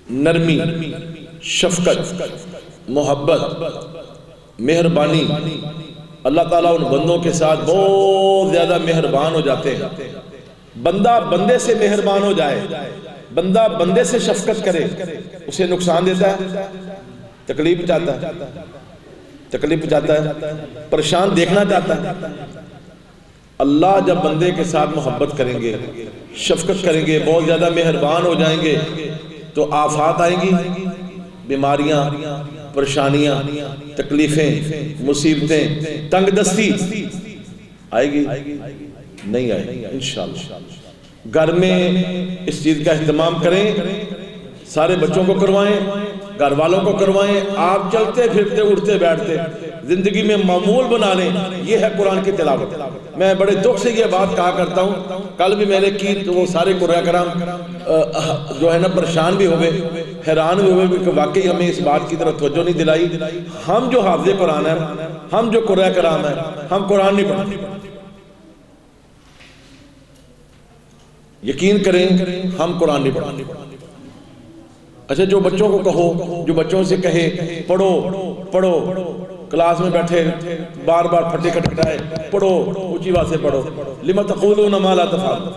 نرمی، شفقت، محبت، مہربانی، اللہ تعالیٰ ان بندوں کے ساتھ بہت زیادہ مہربان ہو جاتے ہیں۔ بندہ بندے سے مہربان ہو جائے، بندہ بندے سے شفقت کرے، اسے نقصان دیتا ہے، تکلیف چاہتا ہے، پریشان دیکھنا چاہتا ہے۔ اللہ جب بندے کے ساتھ محبت کریں گے، شفقت کریں گے، بہت زیادہ مہربان ہو جائیں گے تو آفات آئیں گی، بیماریاں، پریشانیاں، تکلیفیں، مصیبتیں، تنگ دستی آئے گی؟ نہیں آئے گی انشاءاللہ۔ گھر میں اس چیز کا اہتمام کریں، سارے بچوں کو کروائیں، گھر والوں کو کروائیں، آپ چلتے پھرتے اٹھتے بیٹھتے زندگی میں معمول بنا لیں۔ یہ ہے قرآن کی تلاوت۔ میں بڑے دکھ سے یہ بات کہا کرتا ہوں، کل بھی میں نے کی تو وہ سارے قرآن کرام جو ہے نا پریشان بھی ہوئے، حیران بھی ہوئے کہ واقعی ہمیں اس بات کی طرف توجہ نہیں دلائی۔ ہم جو حافظ قرآن ہیں، ہم جو قرآن کرام ہیں، ہم قرآن نہیں پڑھتے۔ یقین کریں ہم قرآن نہیں پڑھتے۔ اچھا جو بچوں کو کہو، جو بچوں سے کہے پڑھو پڑھو، کلاس میں بیٹھے بار بار پھٹے کھٹکھٹائے پڑھو، اونچی بات سے پڑھو، لِمَ تَقُولُونَ مَا لَا تَفْعَلُونَ،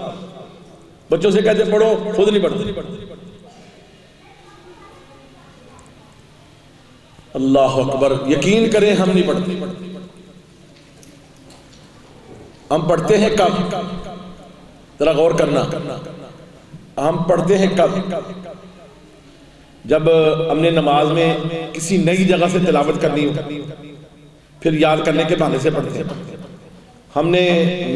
بچوں سے کہتے پڑھو، خود نہیں پڑھتے۔ اللہ اکبر، یقین کریں ہم نہیں پڑھتے۔ ہم پڑھتے ہیں کب؟ ذرا غور کرنا، ہم پڑھتے ہیں کب؟ جب ہم نے نماز میں کسی نئی جگہ سے تلاوت کرنی ہو، پھر یاد کرنے کے بہانے سے پڑھتے ہیں۔ ہم نے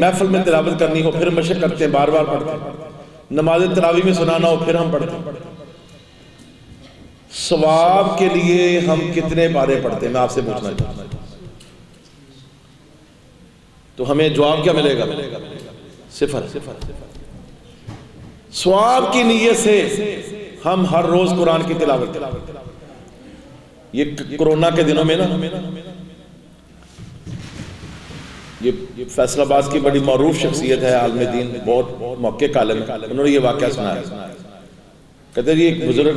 محفل میں تلاوت کرنی ہو، پھر مشق کرتے ہیں، بار بار پڑھتے ہیں۔ نماز تراویح میں سنانا ہو، پھر ہم پڑھتے ہیں۔ ثواب کے لیے ہم کتنے بارے پڑھتے ہیں؟ میں آپ سے پوچھنا چاہتا ہوں، تو ہمیں جواب کیا ملے گا؟ صفر۔ ثواب کی نیت سے ہم ہر روز قرآن کی تلاوت کرتے۔ یہ کرونا کے دنوں میں نا، یہ فیصل آباد کی بڑی معروف شخصیت ہے، عالم دین، بہت محقق عالم، انہوں نے یہ واقعہ سنا ہے۔ کہتے ہیں ایک بزرگ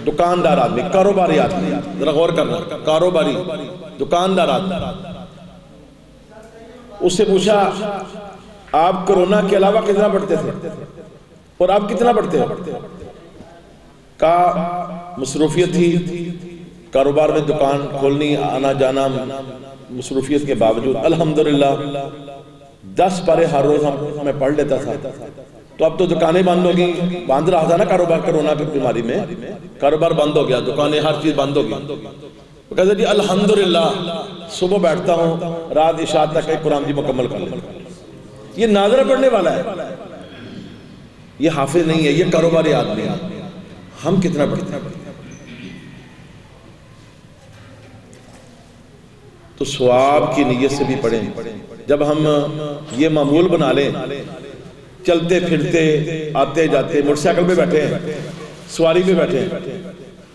دکاندار آدمی، کاروباری آدمی، ذرا غور کرنا، کاروباری دکاندار آدمی، اس سے پوچھا آپ کرونا کے علاوہ کتنا پڑھتے تھے اور آپ کتنا پڑھتے ہو؟ کہا مصروفیت تھی، کاروبار میں دکان کھولنی، آنا جانا، مصروفیت کے باوجود الحمدللہ 10 پارے ہر روز میں پڑھ لیتا تھا۔ تو اب تو دکانیں بند ہو گئی، بند رہا تھا نا کاروبار، کرونا کی بیماری میں کاروبار بند ہو گیا، دکانیں ہر چیز بند ہو گئی۔ وہ کہتے جی الحمدللہ صبح بیٹھتا ہوں، رات عشاء تک ایک قرآن جی مکمل کر لیتا ہوں۔ یہ ناظرہ پڑھنے والا ہے، یہ حافظ نہیں ہے، یہ کاروباری آدمی ہے۔ ہم کتنا پڑھتے ہیں؟ تو ثواب کی نیت سے بھی پڑھیں۔ جب ہم یہ معمول بنا لیں، چلتے پھرتے آتے جاتے، موٹر سائیکل پہ بیٹھے ہیں، سواری پہ بیٹھے ہیں،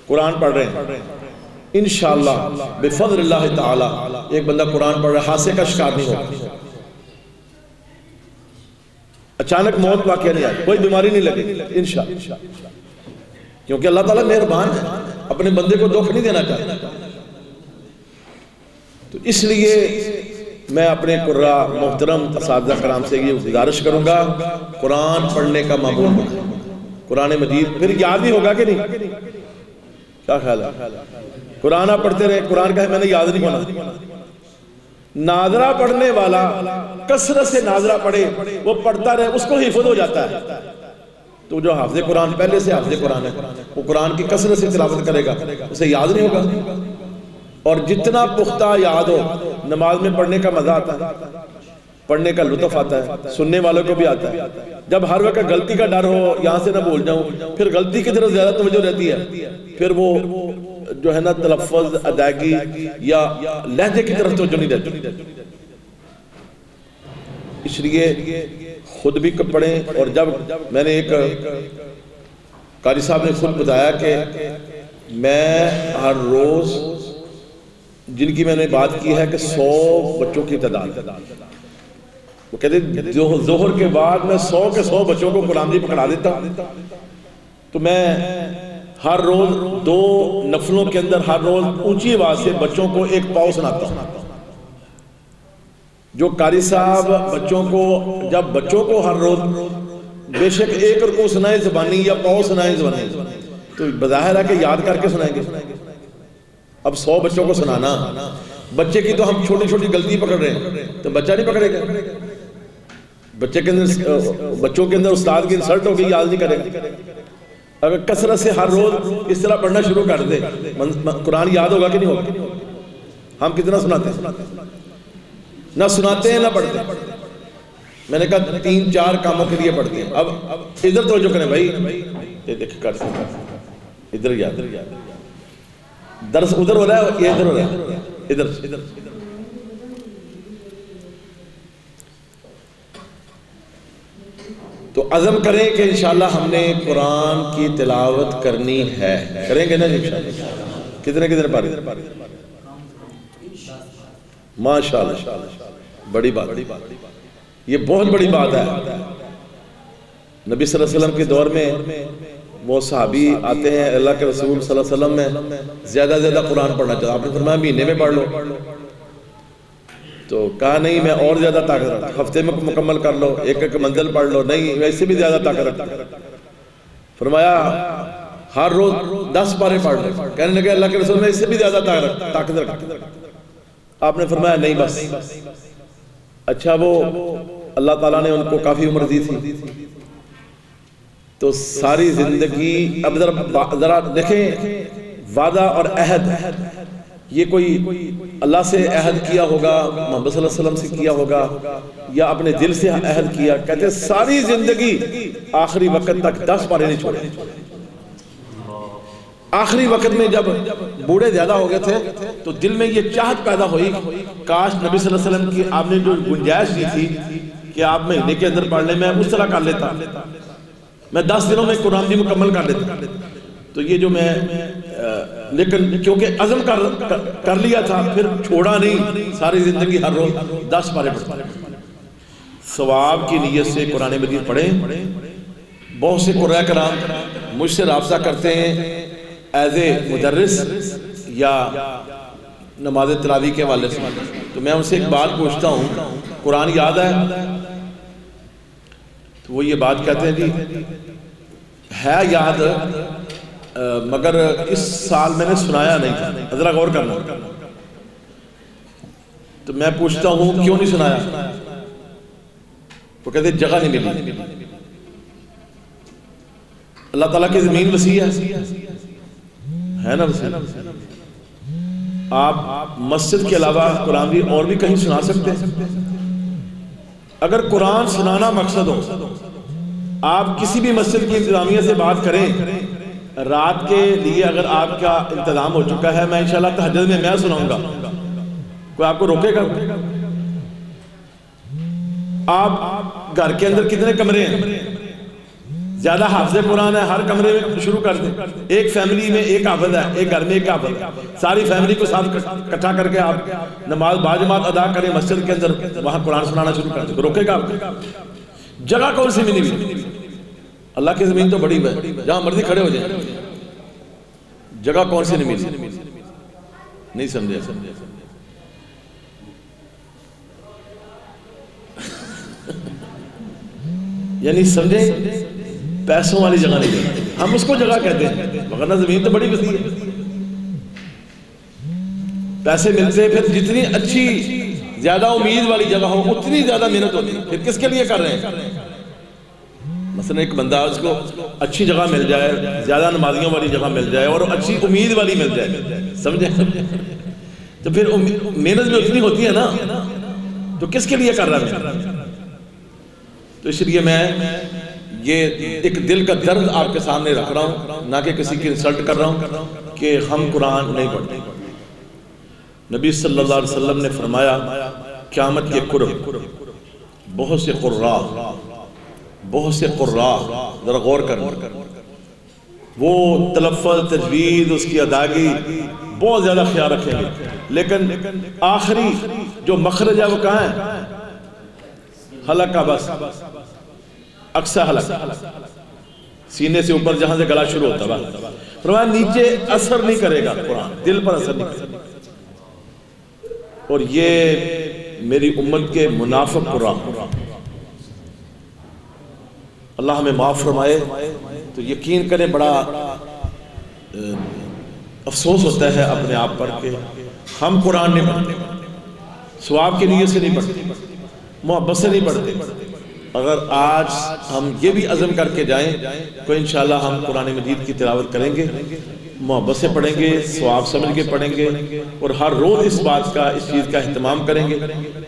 قرآن پڑھ رہے ہیں، انشاءاللہ بفضل اللہ تعالی ایک بندہ قرآن پڑھ رہا ہے، حادثے کا شکار نہیں ہوگا، اچانک موت واقعہ نہیں آئی، کوئی بیماری نہیں لگے انشاءاللہ، کیونکہ اللہ تعالیٰ مہربان ہے، اپنے بندے کو دکھ نہیں دینا چاہتا۔ تو اس لیے میں اپنے قراء محترم اساتذہ کرام سے یہ گزارش کروں گا، قرآن پڑھنے کا معمول بنائیں۔ قرآن مجید پھر یاد بھی ہوگا کہ نہیں؟ کیا خیال ہے؟ قرآن آپ پڑھتے رہے، قرآن کا ہے میں نے یاد نہیں ہونا۔ ناظرہ پڑھنے والا کثرت سے ناظرہ پڑھے، وہ پڑھتا رہے، اس کو حفظ ہو جاتا ہے۔ تو جو حافظ قرآن پہلے سے حافظ قرآن ہے، وہ قرآن کی کثرت سے تلاوت کرے گا، اسے یاد نہیں ہوگا۔ اور جتنا پختہ یاد ہو، نماز میں پڑھنے کا مزہ آتا ہے، پڑھنے کا لطف آتا ہے، سننے والوں کو بھی آتا ہے۔ جب ہر وقت غلطی کا ڈر ہو، یہاں سے نہ بھول جاؤں، پھر غلطی کی طرف زیادہ توجہ رہتی ہے، پھر وہ جو ہے نا تلفظ، ادائیگی یا لہجے کی طرف توجہ نہیں رہتی۔ اس لیے خود بھی پڑھیں۔ اور جب میں نے ایک قاری صاحب نے خود بتایا کہ میں ہر روز جن کی میں نے بات کی ہے کہ 100 بچوں کی تعداد، وہ کہتے ہیں ظہر کے بعد میں 100 کے 100 بچوں کو قرآن جی پکڑا دیتا ہوں۔ تو میں ہر روز 2 نفلوں کے اندر ہر روز اونچی آواز سے بچوں کو ایک پاؤ سناتا ہوں. جو قاری صاحب جب بچوں کو ہر روز بے شک ایک رکوع سنائے زبانی یا پاؤ سنائے زبانی تو بظاہر ہے کہ یاد کر کے سنائیں گے. اب 100 بچوں کو سنانا، بچے کی تو ہم چھوٹی چھوٹی غلطی پکڑ رہے ہیں تو بچہ نہیں پکڑے گا. بچوں کے اندر استاد کی انسلٹ ہوگی، یاد نہیں کرے گا. اگر کثرت سے ہر روز اس طرح پڑھنا شروع کر دے قرآن یاد ہوگا کہ نہیں ہوگا؟ ہم کتنا سناتے ہیں؟ نہ سناتے ہیں نہ پڑھتے ہیں. میں نے کہا 3-4 کاموں کے لیے پڑھتے ہیں. اب ادھر توجہ کریں بھائی، یہ دیکھ کر ادھر یاد درس ادھر ہو رہا ہے، یہ ادھر ہو رہا ہے، ادھر. تو عزم کریں کہ انشاءاللہ ہم نے قرآن کی تلاوت کرنی ہے. کریں گے نا انشاءاللہ؟ کتنے پارے؟ ماشاءاللہ، بڑی بات. یہ بہت بڑی بات ہے. نبی صلی اللہ علیہ وسلم کے دور میں وہ صحابی آتے ہیں، اللہ کے رسول صلی اللہ علیہ وسلم میں زیادہ قرآن پڑھنا چاہتا. آپ نے فرمایا مہینے میں پڑھ لو. تو کہا نہیں، میں اور زیادہ طاقت رکھتا، ہفتے میں مکمل کر لو، ایک منزل پڑھ لو. نہیں، میں اس سے بھی زیادہ طاقت رکھتا. فرمایا ہر روز 10 پارے پڑھ لو. کہنے لگے اللہ کے رسول میں اس سے بھی زیادہ طاقت رکھتا. آپ نے فرمایا نہیں بس. اچھا، وہ اللہ تعالیٰ نے ان کو کافی عمر دی تھی تو ساری زندگی. اب ذرا دیکھیں، وعدہ اور عہد، یہ کوئی اللہ سے عہد کیا ہوگا، محمد صلی اللہ علیہ وسلم سے کیا ہوگا، یا اپنے دل سے عہد کیا. کہتے ہیں ساری زندگی آخری وقت تک 10 پارے نہیں چھوڑے. آخری وقت میں جب بوڑھے زیادہ ہو گئے تھے تو دل میں یہ چاہت پیدا ہوئی، کاش نبی صلی اللہ علیہ وسلم کی آپ نے جو گنجائش دی تھی کہ آپ مہینے کے اندر پڑھ لیں، میں اس طرح کر لیتا، میں 10 دنوں میں قرآن بھی مکمل کر لیتا. تو یہ جو میں لیکن کیونکہ عزم کر لیا تھا، پھر چھوڑا نہیں. ساری زندگی ہر روز 10 پارے پڑھتا. ثواب کی نیت سے قرآن مجید پڑھیں. بہت سے قرآن کرام مجھ سے رابطہ کرتے ہیں ایز اے مدرس یا نماز تراویح کے حوالے سے. تو میں ان سے ایک بات پوچھتا ہوں، قرآن یاد ہے؟ تو وہ یہ بات کہتے ہیں جی ہے یاد، مگر اس سال میں نے سنایا نہیں تھا. ذرا غور کرنا. تو میں پوچھتا ہوں کیوں نہیں سنایا؟ وہ کہتے ہیں جگہ نہیں ملی. اللہ تعالیٰ کی زمین وسیع ہے نا وسیع. آپ مسجد کے علاوہ قرآن بھی اور بھی کہیں سنا سکتے ہیں. اگر قرآن سنانا مقصد ہو، آپ کسی بھی مسجد کی انتظامیہ سے بات کریں، رات کے لیے اگر آپ کا انتظام ہو چکا ہے، میں انشاءاللہ تہجد میں سناؤں گا، کوئی آپ کو روکے گا؟ آپ گھر کے اندر کتنے کمرے ہیں؟ زیادہ حافظ قرآن ہے، ہر کمرے میں شروع کر دیں. ایک فیملی میں ایک حافظ ہے، ایک گھر میں ایک حافظ ہے، ساری فیملی کو ساتھ اکٹھا کر کے آپ نماز باجماعت ادا کریں مسجد کے اندر، وہاں قرآن سنانا شروع کر دیں. روکے گا آپ کو؟ جگہ کون سی ملی ہوئی؟ اللہ کی زمین تو بڑی ہے، جہاں مرضی کھڑے ہو جائیں. جگہ کون سی نہیں ملی؟ نہیں سمجھے؟ یعنی سمجھیں، پیسوں والی جگہ نہیں، ہم اس کو جگہ کہتے ہیں، مگر زمین تو بڑی وسیع ہے. پیسے ملتے پھر جتنی اچھی زیادہ امید والی جگہ ہو اتنی زیادہ محنت ہوتی ہے. پھر کس کے لیے کر رہے ہیں؟ مثلا ایک بندہ اس کو اچھی جگہ مل جائے، زیادہ نمازیوں والی جگہ مل جائے اور اچھی امید والی مل جائے، سمجھے؟ تو پھر محنت بھی اتنی ہوتی ہے نا، تو کس کے لیے کر رہا ہے؟ تو اس لیے میں یہ ایک دل کا درد آپ کے سامنے رکھ رہا ہوں، نہ کہ کسی کی انسلٹ کر رہا ہوں کہ ہم قرآن نہیں پڑھتے. نبی صلی اللہ علیہ وسلم نے فرمایا قیامت کے قرب بہت سے قراء، ذرا غور کرنا، وہ تلفظ، تجوید، اس کی ادائیگی بہت زیادہ خیال رکھیں گے، لیکن آخری جو مخرج ہے وہ کہاں ہے؟ حلق کا بس، اقصی حلق. سینے سے اوپر جہاں سے گلا شروع ہوتا ہے، فرمایا نیچے اثر نہیں کرے گا قرآن، دل پر اثر نہیں کرے گا۔ اور یہ میری امت کے منافق قرآن، اللہ ہمیں معاف فرمائے۔ تو یقین کریں بڑا افسوس ہوتا ہے اپنے آپ پر کہ ہم قرآن نہیں پڑھتے، ثواب کی نیت سے نہیں پڑھتے، محبت سے نہیں پڑھتے۔ اگر آج ہم یہ بھی عزم کر کے جائیں تو انشاءاللہ ہم قرآن مجید کی تلاوت کریں گے، محبت سے پڑھیں گے، ثواب سمجھ کے پڑھیں گے، اور ہر روز اس بات کا، اس چیز کا اہتمام کریں گے،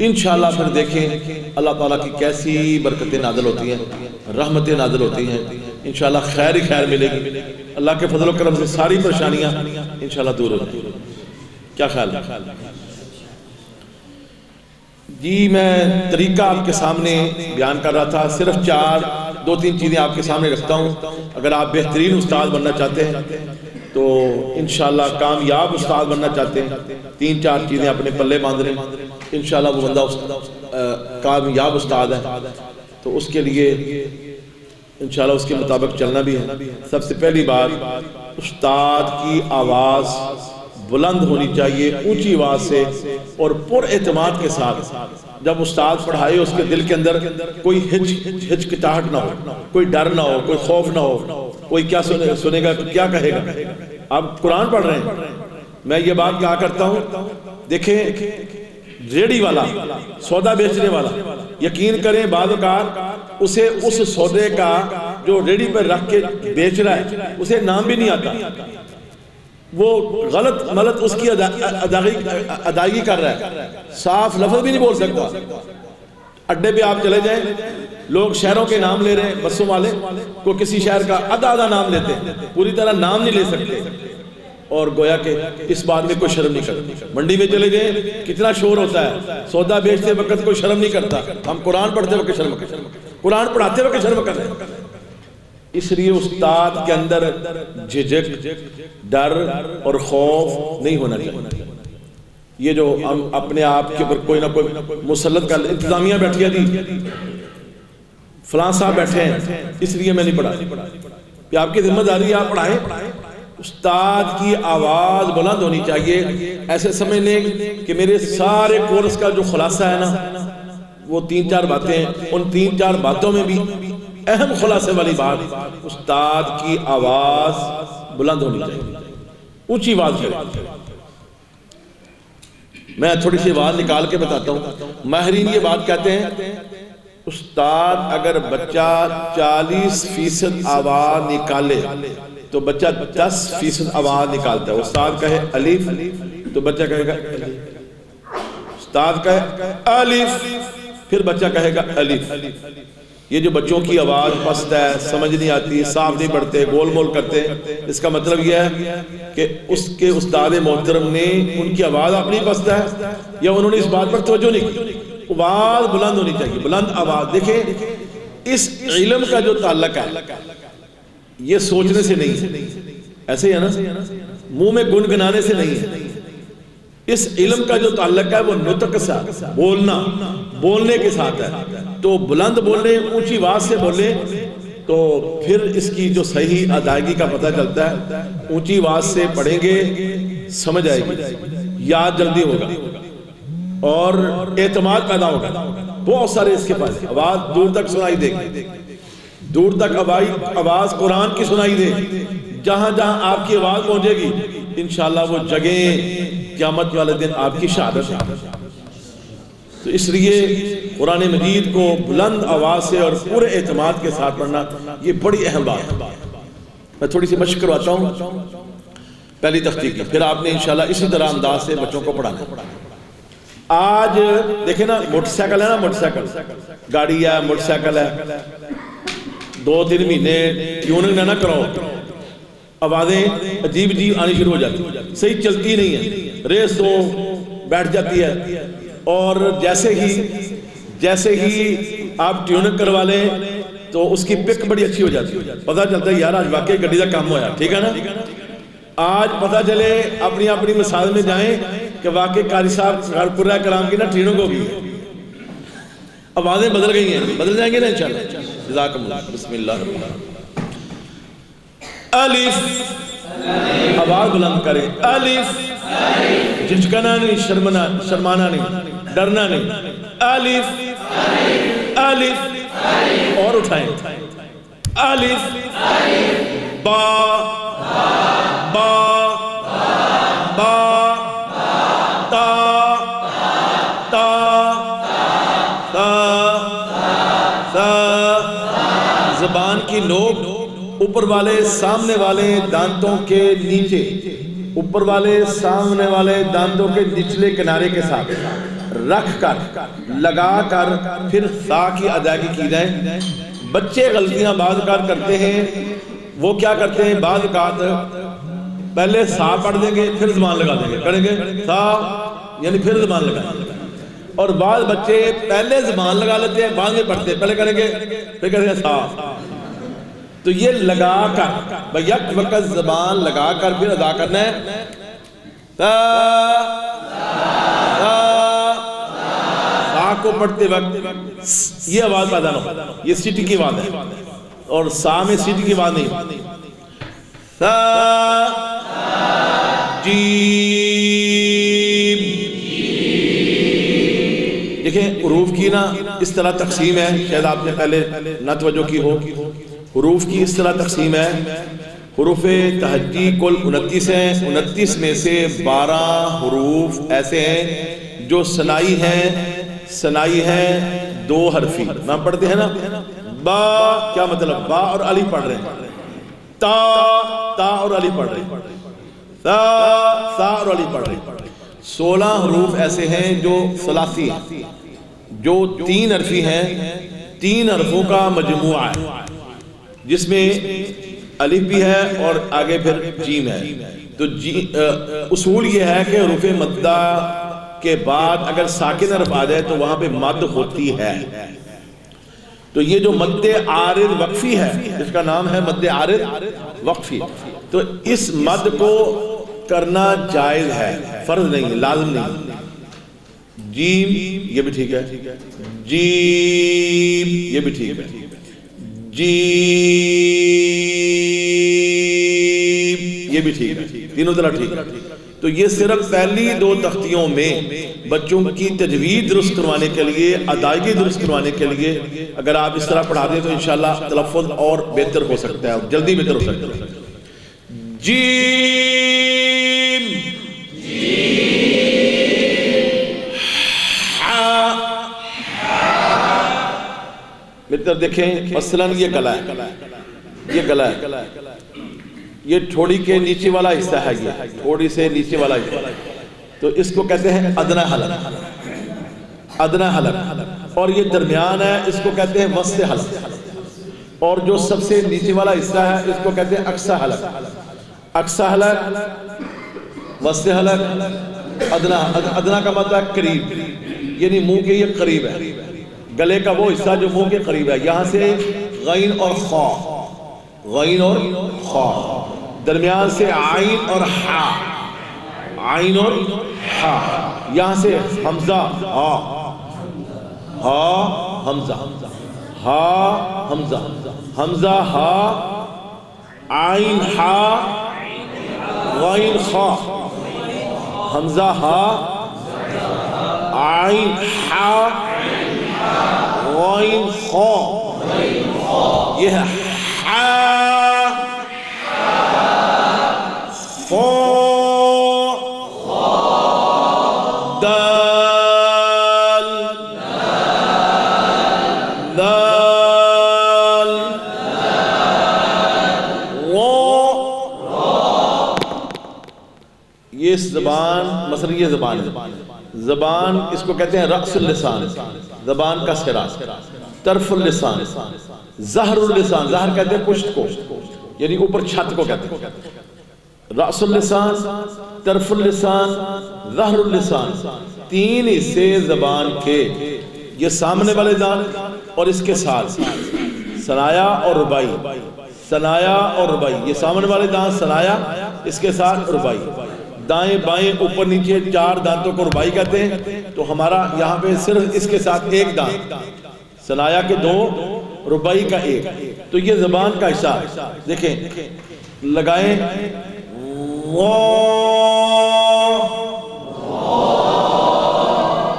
انشاءاللہ پھر دیکھیں اللہ تعالیٰ کی کیسی برکتیں نازل ہوتی ہیں، رحمتیں نازل ہوتی ہیں، انشاءاللہ خیر ہی خیر ملے گی۔ اللہ کے فضل و کرم سے ساری پریشانیاں انشاءاللہ دور ہو جائیں گی۔ کیا خیال ہے؟ جی میں طریقہ آپ کے سامنے بیان کر رہا تھا، صرف دو تین چیزیں آپ کے سامنے رکھتا ہوں۔ اگر آپ بہترین استاد بننا چاہتے ہیں تو انشاءاللہ کامیاب استاد بننا چاہتے ہیں، 3-4 چیزیں اپنے پلے باندھ لیں، انشاءاللہ وہ بندہ کامیاب استاد ہے۔ تو اس کے لیے انشاءاللہ اس کے مطابق چلنا بھی ہے۔ سب سے پہلی بات، استاد کی آواز بلند ہونی چاہیے، اونچی آواز سے اور پر اعتماد کے ساتھ۔ جب استاد پڑھائے اس کے دل کے اندر کوئی ہچکچاہٹ نہ ہو، کوئی ڈر نہ ہو، کوئی خوف نہ ہو، کوئی کیا سنے گا، کیا کہے گا۔ آپ قرآن پڑھ رہے ہیں، میں یہ بات کہا کرتا ہوں، دیکھیں ریڑی والا، سودا بیچنے والا، یقین کریں بعض اوقات اسے اس سودے کا جو ریڑی پر رکھ کے بیچ رہا ہے اسے نام بھی نہیں آتا، وہ غلط اس کی ادائیگی کر رہا ہے، صاف لفظ بھی نہیں بول سکتا۔ اڈے پہ آپ چلے جائیں، لوگ شہروں کے نام لے رہے ہیں، بسوں والے کو کسی شہر کا آدھا نام لیتے ہیں، پوری طرح نام نہیں لے سکتے، اور گویا کہ اس بات میں کوئی شرم نہیں کرتا۔ منڈی میں چلے جائیں، کتنا شور ہوتا ہے، سودا بیچتے وقت کوئی شرم نہیں کرتا، ہم قرآن پڑھتے وقت شرم کرتے ہیں، قرآن پڑھاتے وقت شرم کرتے ہیں۔ اس لیے استاد کے اندر جھجک، ڈر اور خوف نہیں ہونا چاہیے۔ یہ جو ہم اپنے آپ کے اوپر کوئی نہ کوئی مسلط کر، انتظامیہ بیٹھی ہے دی، فلاں صاحب بیٹھے ہیں اس لیے میں نہیں پڑھا، کہ آپ کی ذمہ داری آپ پڑھائیں۔ استاد کی آواز بلند ہونی چاہیے، ایسے سمجھ لیں کہ میرے سارے کورس کا جو خلاصہ ہے نا وہ 3-4 باتیں ہیں، ان 3-4 باتوں میں بھی اہم خلاصے والی بات، استاد کی آواز بلند ہونی چاہیے، اونچی آواز کریں۔ میں تھوڑی سی آواز نکال کے بتاتا ہوں۔ ماہرین یہ بات کہتے ہیں، استاد اگر بچہ 40% آواز نکالے تو بچہ 10% آواز نکالتا ہے۔ استاد کہے الف تو بچہ کہے گا الف، استاد کہے الف پھر بچہ کہے گا الف۔ یہ جو بچوں کی آواز پست ہے، سمجھ نہیں آتی، صاف نہیں پڑھتے، گول مول کرتے، اس کا مطلب یہ ہے کہ اس کے استاد محترم نے ان کی آواز اپنی پست ہے یا انہوں نے اس بات پر توجہ نہیں کی۔ آواز بلند ہونی چاہیے، بلند آواز۔ دیکھیں اس علم کا جو تعلق ہے یہ سوچنے سے نہیں ہے، ایسے ہی ہے نا، منہ میں گنگنانے سے نہیں ہے۔ اس علم کا جو تعلق ہے وہ نطق سے، بولنے کے ساتھ ہے۔ تو بلند بولنے، اونچی آواز سے بولنے تو پھر اس کی جو صحیح ادائیگی کا پتہ چلتا ہے۔ اونچی آواز سے پڑھیں گے سمجھ آئے گی، یاد جلدی ہوگا اور اعتماد پیدا ہوگا۔ بہت سارے اس کے پاس آواز دور تک سنائی دے گی، دور تک آواز قرآن کی سنائی دے گی، جہاں جہاں آپ کی آواز پہنچے گی انشاءاللہ وہ جگہیں قیامت والے دن آپ کی شہادت ہے۔ تو اس لیے قرآن مجید کو بلند آواز سے اور پورے اعتماد کے ساتھ پڑھنا یہ بڑی اہم بات ہے۔ میں تھوڑی سی مشق کرواتا ہوں پہلی تختی کی، پھر آپ نے انشاءاللہ اسی طرح انداز سے بچوں کو پڑھانا ہے۔ آج دیکھیں نا، موٹر سائیکل ہے نا، موٹر سائیکل گاڑی ہے، موٹر سائیکل ہے، 2-3 مہینے ٹیوننگ نہ کراؤ، آوازیں عجیب عجیب آنی شروع ہو جاتی، صحیح چلتی نہیں ہے، ریس تو بیٹھ جاتی ہے، اور جیسے ہی آپ ٹیوننگ کروا لیں تو اس کی پک بڑی اچھی ہو جاتی ہے، پتہ چلتا ہے یار آج واقعی گاڑی کا کام ہوا، ٹھیک ہے نا۔ آج پتہ چلے اپنی مثال میں جائیں کہ واقعی قاری صاحب قرآن کرام کی نا ٹریننگ ہو گئی، آوازیں بدل گئی ہیں، بدل جائیں گے نا انشاءاللہ۔ جزاکم اللہ، بسم اللہ الرحمن الرحیم۔ الف، آواز بلند کریں، الف، جھجکنا نہیں، شرمانا نہیں، ڈرنا نہیں، الف، الف، اور اٹھائیں، الف، با، با، با، تا، تا، تا، تا، زبان کی نوک اوپر والے سامنے والے دانتوں کے نیچے، اوپر والے سامنے والے دانتوں کے نچلے کنارے کے ساتھ رکھ کر لگا کر پھر سا کی ادائیگی کی جائے۔ بچے غلطیاں بعض اوقات کرتے ہیں، وہ کیا کرتے ہیں بعض اوقات پہلے سا پڑھ دیں گے پھر زبان لگا دیں گے، کریں گے سا یعنی پھر زبان لگائیں گے، اور بعض بچے پہلے زبان لگا لیتے ہیں بعد میں پڑھتے ہیں، پہلے کریں گے پھر کریں گے سا۔ تو یہ لگا کر یک وقت زبان لگا کر پھر ادا کرنا ہے، تا، تا، سا کو پڑھتے وقت یہ آواز پیدا نہ ہو، یہ سیٹی کی آواز ہے، اور سا میں سیٹی کی آواز نہیں، سا، جیم۔ دیکھیں حروف کی نا اس طرح تقسیم ہے، شاید آپ نے پہلے نہ توجہ کی ہو، حروف کی اس طرح تقسیم ہے، حروف تہجی کل 29 ہیں، 29 میں سے 12 حروف ایسے ہیں جو ثنائی ہیں، ثنائی ہیں 2 حرفی، نام پڑھتے ہیں نا، با کیا مطلب، با اور علی پڑھ رہے ہیں، تا، تا اور علی پڑھ رہے ہیں، تا، تا اور علی پڑھ رہے ہیں۔ 16 حروف ایسے ہیں جو ثلاثی ہیں، جو 3 حرفی ہیں، 3 حرفوں کا مجموعہ ہے، جس میں الف بھی ہے اور آگے پھر جیم ہے۔ تو اصول یہ ہے کہ حروف مدہ کے بعد اگر ساکن حرف آ جائے تو وہاں پہ مد ہوتی ہے۔ تو یہ جو مد عارض وقفی ہے، جس کا نام ہے مد عارض وقفی، تو اس مد کو کرنا جائز ہے، فرض نہیں، لازم نہیں۔ جیم یہ بھی ٹھیک ہے، جیم یہ بھی ٹھیک ہے، جیم یہ بھی ٹھیک ہے، تینوں طرح ٹھیک ہے۔ تو یہ صرف پہلی 2 تختیوں میں بچوں کی تجوید درست کروانے کے لیے، ادائیگی درست کروانے کے لیے اگر آپ اس طرح پڑھا دیں تو انشاءاللہ تلفظ اور بہتر ہو سکتا ہے، جلدی بہتر ہو سکتا ہے۔ جیم، میری طرف دیکھیں، مثلا یہ گلا ہے، یہ گلا ہے، یہ تھوڑی کے نیچے والا حصہ ہے، یہ تھوڑی سے نیچے والا حصہ، تو اس کو کہتے ہیں ادنا حلق، ادنا حلق، اور یہ درمیان ہے، اس کو کہتے ہیں وسط حلق، اور جو سب سے نیچے والا حصہ ہے اس کو کہتے ہیں اقصی حلق، اقصی حلق، وسط حلق، ادنا۔ ادنا کا مطلب ہے قریب، یعنی منہ کے یہ قریب ہے، گلے کا وہ حصہ جو منہ کے قریب ہے، یہاں سے غین اور خا، غین اور خا، درمیان سے عین اور حا، عین اور حا، یہاں سے حمزہ ہا، ہا حمزہ، ہا حمزہ، حمزہ ہا، عین ہا، غین خا، حمزہ ہا، عین ہا، غین خا، یہ ہے حا، خا، دال، دال، را۔ یہ زبان، مثلا یہ زبان ہے، زبان اس کو کہتے ہیں رأس اللسان، زبان کا سرا، طرف اللسان، ظہر اللسان، ظہر کہتے ہیں پشت کو، یعنی اوپر چھت کو کہتے ہیں، رأس اللسان، طرف اللسان، ظہر اللسان، 3 حصے زبان کے، یہ سامنے والے دانت اور اس کے ساتھ ثنایا اور ربائی، ثنایا اور ربائی، یہ سامنے والے دانت ثنایا، اس کے ساتھ ربائی، دائیں بائیں اوپر نیچے 4 دانتوں کو ربائی کہتے ہیں۔ تو ہمارا یہاں پہ صرف اس کے ساتھ 1 دانت، ثنایا کے 2، ربائی کا 1، تو یہ زبان کا حصہ۔ دیکھیں لگائیں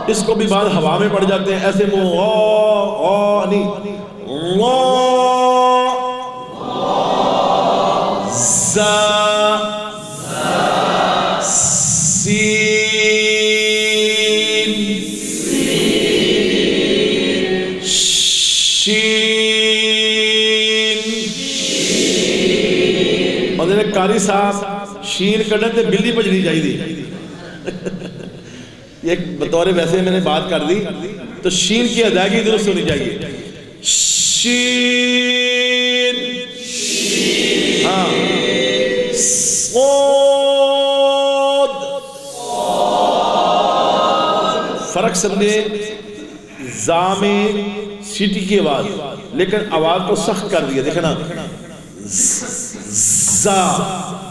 اس کو بھی بعد ہوا میں پڑ جاتے ہیں ایسے منہ نہیں قاری صاحب شین کرنے تے بلی بجنی چاہیے ایک بطور ویسے میں نے بات کر دی تو شین کی ادائیگی درست ہونی چاہیے شین ہاں صاد فرق سمجھے زا میں سیٹی کی آواز لیکن آواز کو سخت کر دیا دیکھنا زا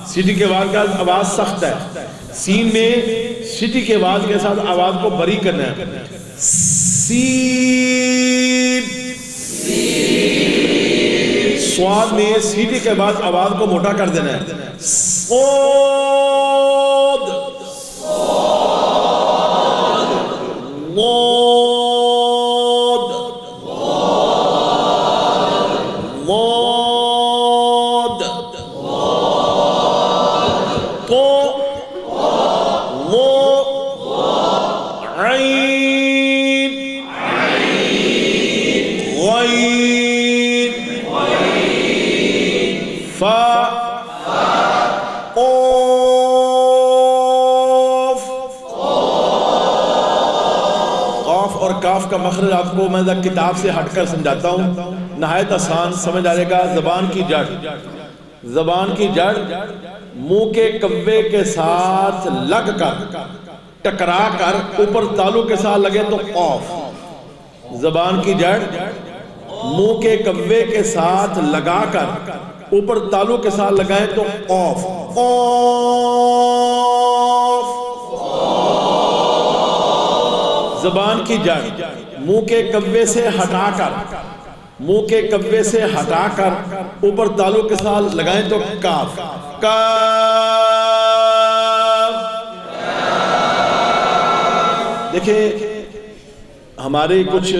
سیٹی کے بعد کا آواز سخت ہے سین میں سیٹی کے بعد کے ساتھ آواز کو بری کرنا ہے سین سواد میں سیٹی کے بعد آواز کو موٹا کر دینا ہے صاد کاف کا مخرج آپ کو میں کتاب سے ہٹ کر سمجھاتا ہوں نہایت آسان سمجھ آئے گا زبان کی جڑ منہ کے کوے کے ساتھ لگ کر ٹکرا کر اوپر تالو کے ساتھ لگے تو قاف زبان کی جڑ منہ کے کوے کے ساتھ لگا کر اوپر تالو کے ساتھ لگائیں تو قاف زبان کی جڑ منہ کے کوے سے ہٹا کر اوپر تالو کے ساتھ لگائیں تو کاف دیکھیں ہمارے کچھ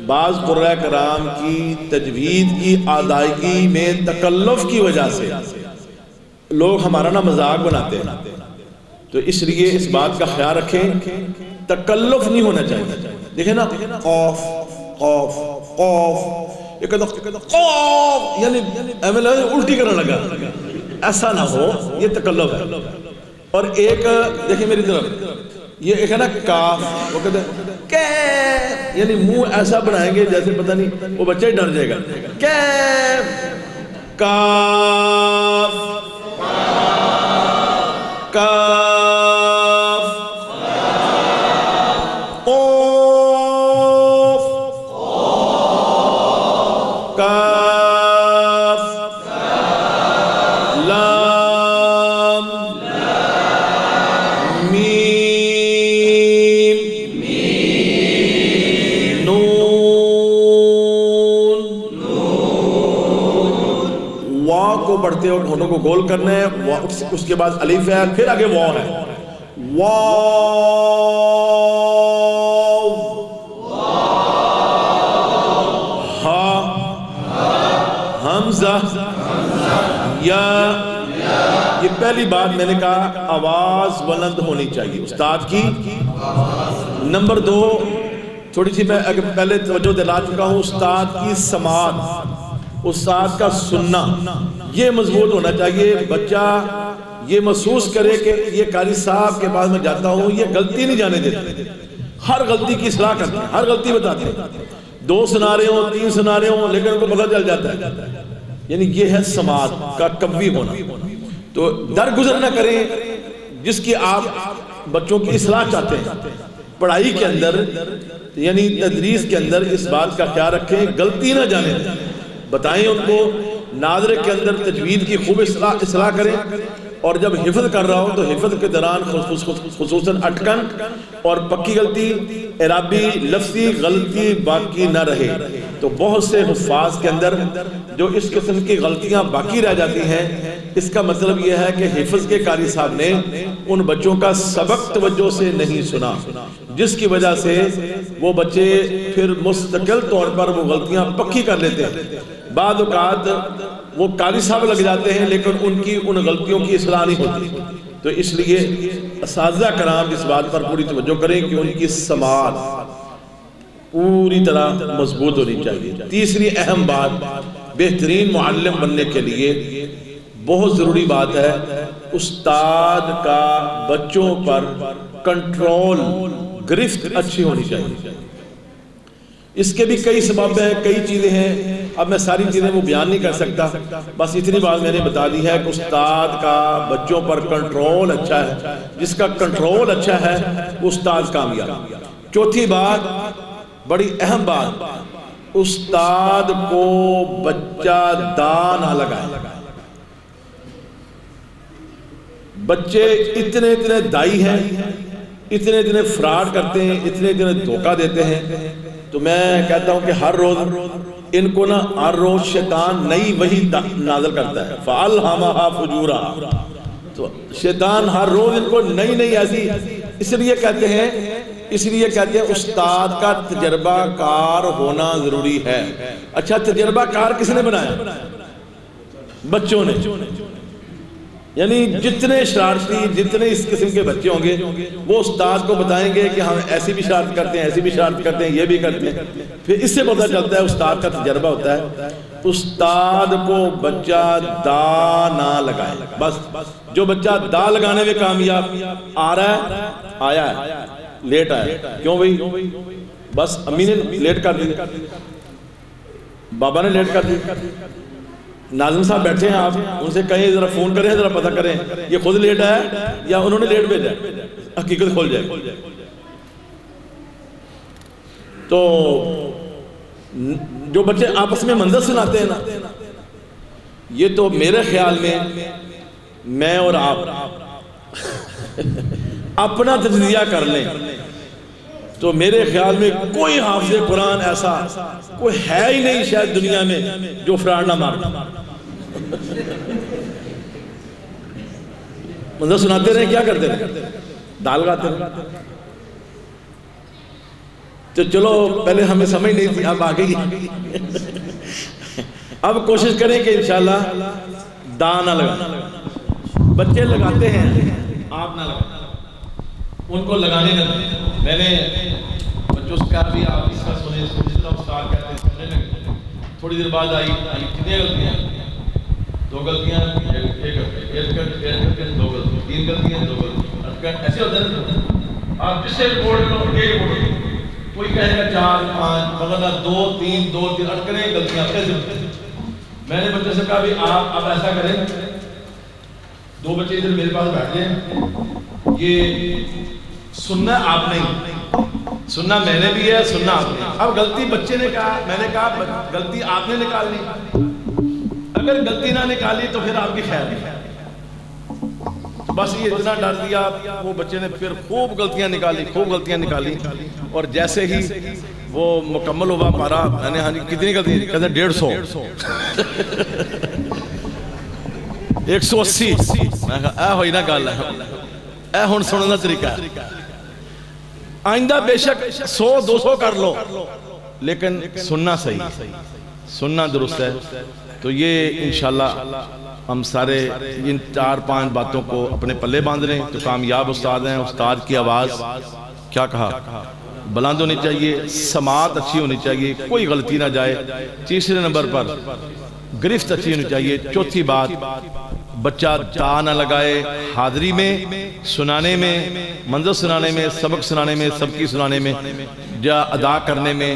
بعض قرآن کرام کی تجوید کی ادائیگی میں تکلف کی وجہ سے لوگ ہمارا نا مذاق بناتے ہیں تو اس لیے اس بات کا خیال رکھیں تکلف نہیں ہونا چاہیے دیکھیں نا قوف قوف قوف یہ کہتا قوف یعنی الٹی کرنے لگا ایسا نہ ہو یہ تکلف ہے اور ایک دیکھیں میری طرف یہ ایک ہے نا کاف وہ کہتے ہیں کیف یعنی منہ ایسا بنائیں گے جیسے پتہ نہیں وہ بچہ ہی ڈر جائے گا کیف کاف کاف قوف کاف لام میم نون واو کو پڑھتے ہو ہونوں کو گول کرنا ہے اس کے بعد الف ہے پھر آگے واو ہے واو ہا حمزہ یا یہ پہلی بات میں نے کہا آواز بلند ہونی چاہیے استاد کی نمبر دو تھوڑی سی میں پہلے توجہ دلا چکا ہوں استاد کی سماعت استاد کا سننا یہ مضبوط ہونا چاہیے بچہ یہ محسوس کرے کہ یہ قاری صاحب کے پاس میں جاتا ہوں یہ غلطی نہیں جانے دیتے ہر غلطی کی اصلاح کرتے ہیں ہر غلطی بتاتے ہیں 2 سنا رہے ہوں 3 سنا رہے ہوں لیکن ان کو پتہ چل جاتا ہے یعنی یہ ہے سماعت کا قوی ہونا تو درگزر نہ کریں جس کی آپ بچوں کی اصلاح چاہتے ہیں پڑھائی کے اندر یعنی تدریس کے اندر اس بات کا خیال رکھیں غلطی نہ جانے بتائیں ان کو ناظر کے اندر تجوید کی خوب اصلاح کریں، اور جب حفظ کر رہا ہو تو حفظ کے دوران خصوصاً اٹکن اور پکی غلطی، اعرابی لفظی غلطی باقی نہ رہے۔ تو بہت سے حفاظ کے اندر جو اس قسم کی غلطیاں باقی رہ جاتی ہیں، اس کا مطلب یہ ہے کہ حفظ کے قاری صاحب نے ان بچوں کا سبق توجہ سے نہیں سنا، جس کی وجہ سے وہ بچے پھر مستقل طور پر وہ غلطیاں پکی کر لیتے ہیں۔ بعض اوقات وہ قاری صاحب لگ جاتے ہیں لیکن ان غلطیوں کی اصلاح نہیں ہوتی۔ تو اس لیے اساتذہ کرام اس بات پر پوری توجہ کریں کہ ان کی سماعت پوری طرح مضبوط ہونی چاہیے۔ تیسری اہم بات، بہترین معلم بننے کے لیے بہت ضروری بات ہے، استاد کا بچوں پر کنٹرول، گرفت اچھی ہونی چاہیے۔ اس کے بھی کئی سبب ہیں، کئی چیزیں ہیں، اب میں ساری چیزیں وہ بیان نہیں کر سکتا، بس اتنی بات میں نے بتا دی ہے کہ استاد کا بچوں پر کنٹرول اچھا ہے، جس کا کنٹرول اچھا ہے استاد کامیاب۔ چوتھی بات، بڑی اہم بات، استاد کو بچہ دا نہ لگائے۔ بچے اتنے دائی ہیں، اتنے فراڈ کرتے ہیں، اتنے دھوکہ دیتے ہیں۔ تو میں کہتا ہوں کہ ہر روز ان کو ہر روز شیطان نئی وحی نازل کرتا ہے، فَأَلْهَمَهَا فُجُورَهَا۔ تو شیطان ہر روز ان کو نئی ایسی، اس لیے کہتے ہیں استاد کا تجربہ کار ہونا ضروری ہے۔ اچھا، تجربہ کار کس نے بنایا؟ بچوں نے۔ یعنی جتنے شرارتی، جتنے اس قسم کے بچے ہوں گے وہ استاد کو بتائیں گے کہ ہم ایسی بھی شرارت کرتے ہیں، ایسی بھی شرارت کرتے ہیں، یہ بھی کرتے ہیں۔ پھر اس سے پتہ چلتا ہے استاد کا تجربہ ہوتا ہے۔ استاد کو بچہ دا نہ لگائے۔ بس جو بچہ دا لگانے میں کامیاب آ رہا ہے، آیا ہے، لیٹ آیا، کیوں بھئی؟ بس امی نے لیٹ کر دی، بابا نے لیٹ کر دی۔ ناظم صاحب بیٹھے ہیں، آپ ان سے کہیں ذرا فون کریں، ذرا پتہ کریں یہ خود لیٹ ہے یا انہوں نے لیٹ بھیجا ہے، حقیقت کھول جائے۔ تو جو بچے آپس میں منظر سناتے ہیں نا، یہ تو میرے خیال میں اور آپ اپنا تجزیہ کر لیں تو میرے خیال میں کوئی حافظ قرآن ایسا کوئی ہے ہی نہیں شاید دنیا میں جو فراڈ نہ مارتا۔ منظر سناتے رہے، کیا کرتے رہے؟ دال گاتے رہے۔ تو چلو پہلے ہمیں سمجھ نہیں تھی، اب آگئی۔ اب کوشش کریں کہ انشاءاللہ دا نہ لگا۔ بچے لگاتے ہیں، آپ نہ لگا، ان کو لگانے نہ دیں۔ میں نے بچوں سے کہا بھی آپ اس کا سنیں، جس طرح استاد کہتے ہیں سننے لگے۔ تھوڑی دیر بعد آئی کتنی غلطیاں؟ 2 غلطیاں، ایک دو غلطیاں، 3 غلطیاں، 2 غلطیاں، ایسے ہوتا ہے۔ آپ جس سے رپورٹ کرو یہ رپورٹ، کوئی کہے گا 4 5 مگر 2 3 2 3 اٹکنے غلطیاں ایسے ہوتے ہیں۔ میں نے بچوں سے کہا بھی آپ اب ایسا کریں، 2 بچے ادھر میرے پاس بیٹھ جائیں، یہ سننا آپ نہیں، سننا میں نے بھی ہے، سننا آپ نے۔ اب غلطی بچے نے کہا، میں نے کہا غلطی آپ نے نکالنی، اگر غلطی نہ نکالی تو پھر آپ کی خیر نہیں۔ بس یہ اتنا ڈر دیا، وہ بچے نے پھر خوب غلطیاں نکالی، اور جیسے ہی وہ مکمل ہوا پارا، میں نے ہاں جی کتنی غلطی؟ کہتے ہیں 150 180۔ میں کہا اے ہوئی نا گل ہے، اے ہن سننے دا طریقہ ہے۔ آئندہ بے شک 100 200 کر لو لیکن سننا صحیح، سننا درست ہے۔ تو یہ انشاءاللہ ہم سارے ان 4-5 باتوں کو اپنے پلے باندھ لیں تو کامیاب استاد ہیں۔ استاد کی آواز کیا کہا؟ بلند ہونی چاہیے، سماعت اچھی ہونی چاہیے، کوئی غلطی نہ جائے۔ تیسرے نمبر پر گرفت اچھی ہونی چاہیے۔ چوتھی بات، بچہ دا نہ لگائے حاضری میں، سنانے میں، منظر سنانے میں، سبق سنانے میں، سبکی سنانے میں، یا ادا کرنے میں،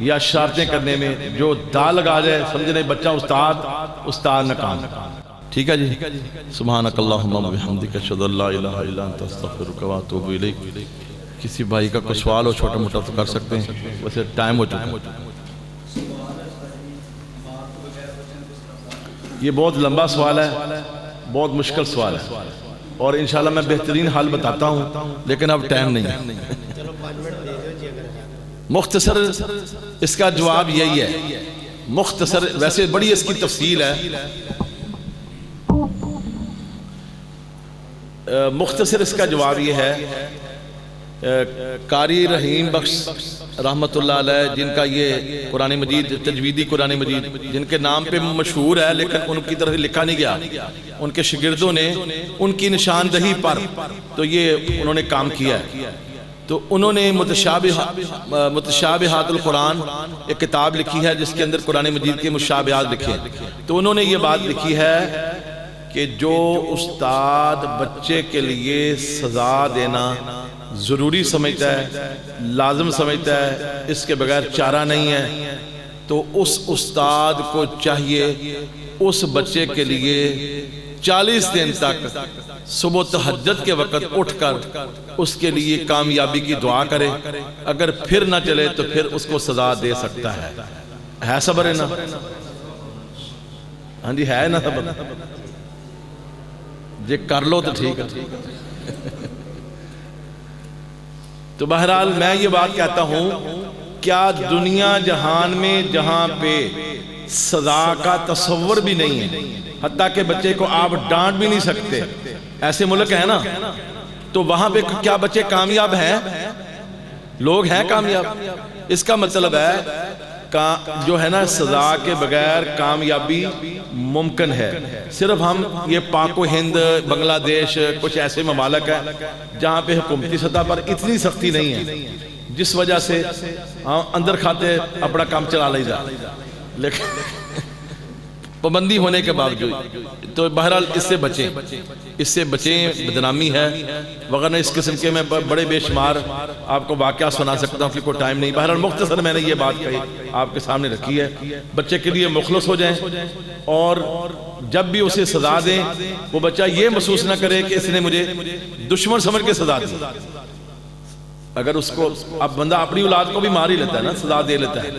یا شرارتیں کرنے میں۔ جو دا لگا جائے سمجھنے بچہ استاد ناکام۔ ٹھیک ہے جی؟ سبحانک اللہم و بحمدک، اشہد ان لا الہ الا انت، استغفرک و اتوب الیک۔ کسی بھائی کا کوئی سوال ہو چھوٹا موٹا تو کر سکتے ہیں، ویسے ٹائم ہو چکا ہے۔ یہ بہت لمبا سوال ہے، بہت مشکل سوال ہے، اور انشاءاللہ میں بہترین حل بتاتا ہوں، لیکن اب ٹائم نہیں ہے۔ مختصر اس کا جواب یہی ہے، مختصر، ویسے بڑی اس کی تفصیل ہے، مختصر اس کا جواب یہ ہے، قاری رحیم بخش رحمت اللہ علیہ، جن کا یہ قرآن مجید، تجویدی قرآن مجید جن کے نام پہ مشہور ہے لیکن ان کی طرف لکھا نہیں گیا، ان کے شاگردوں نے ان کی نشاندہی پر تو یہ انہوں نے کام کیا ہے۔ تو انہوں نے متشابہات القرآن ایک کتاب لکھی ہے جس کے اندر قرآن مجید کے مشابہات لکھے ہیں۔ تو انہوں نے یہ بات لکھی ہے کہ جو استاد بچے کے لیے سزا دینا ضروری سمجھتا ہے، لازم سمجھتا ہے، اس کے بغیر چارہ نہیں ہے، تو اس استاد کو چاہیے اس بچے کے لیے 40 دن تک صبح تہجد کے وقت اٹھ کر اس کے لیے کامیابی کی دعا کرے، اگر پھر نہ چلے تو پھر اس کو سزا دے سکتا ہے۔ ہے صبر ہے نا؟ ہاں جی، ہے نا صبر؟ جی کر لو تو ٹھیک ہے۔ تو بہرحال میں یہ بات کہتا ہوں، کیا دنیا جہان میں جہاں پہ سزا کا تصور بھی نہیں ہے، حتیٰ کہ بچے کو آپ ڈانٹ بھی نہیں سکتے، ایسے ملک ہے نا، تو وہاں پہ کیا بچے کامیاب ہیں؟ لوگ ہیں کامیاب؟ اس کا مطلب ہے جو ہے نا سزا کے بغیر کامیابی ممکن ہے۔ صرف ہم یہ پاک و ہند، بنگلہ دیش، کچھ ایسے ممالک ہیں جہاں پہ حکومتی سطح پر اتنی سختی نہیں ہے، جس وجہ سے اندر کھاتے اپنا کام چلا لے جا، لیکن پابندی ہونے کے باوجود۔ تو بہرحال اس سے بچیں، اس سے بچیں، بدنامی ہے، وغیرہ اس قسم کے میں بڑے بے شمار آپ کو واقعہ سنا سکتا ہوں کہ کوئی ٹائم نہیں۔ بہرحال مختصر میں نے یہ بات کہی، آپ کے سامنے رکھی ہے، بچے کے لیے مخلص ہو جائیں، اور جب بھی اسے سزا دیں وہ بچہ یہ محسوس نہ کرے کہ اس نے مجھے دشمن سمجھ کے سزا دی۔ اگر اس کو، اب بندہ اپنی اولاد کو بھی مار ہی لیتا ہے نا، سزا دے لیتا ہے،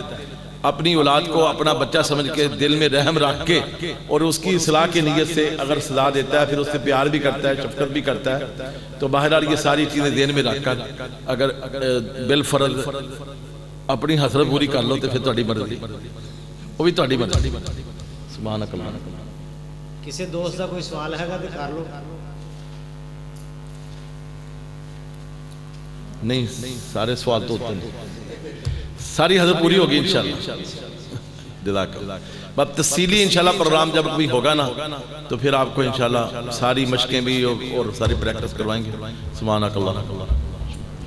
اپنی اولاد کو اپنا بچہ سمجھ کے دل میں رحم رکھ کے اور اس کی اصلاح کی نیت سے اگر سزا دیتا ہے، پھر اس سے پیار بھی کرتا ہے، شفقت بھی کرتا ہے، تو بہرحال یہ ساری چیزیں ذہن میں رکھ کر اگر بالفرض اپنی حسرت پوری کر لو تو پھر تہاڈی مرضی، وہ بھی تہاڈی مرضی۔ سبحانک اللہ۔ کسی دوست کا کوئی سوال ہے گا تو کر لو۔ نہیں، سارے سوال تو ہوتے ہیں، ساری حضرت پوری ہوگی انشاءاللہ۔ جزاک اللہ۔ بات تفصیلی انشاءاللہ پروگرام جب بھی ہوگا نا تو پھر آپ کو انشاءاللہ ساری مشقیں بھی اور ساری پریکٹس کروائیں گے۔ سبحانک اللہ۔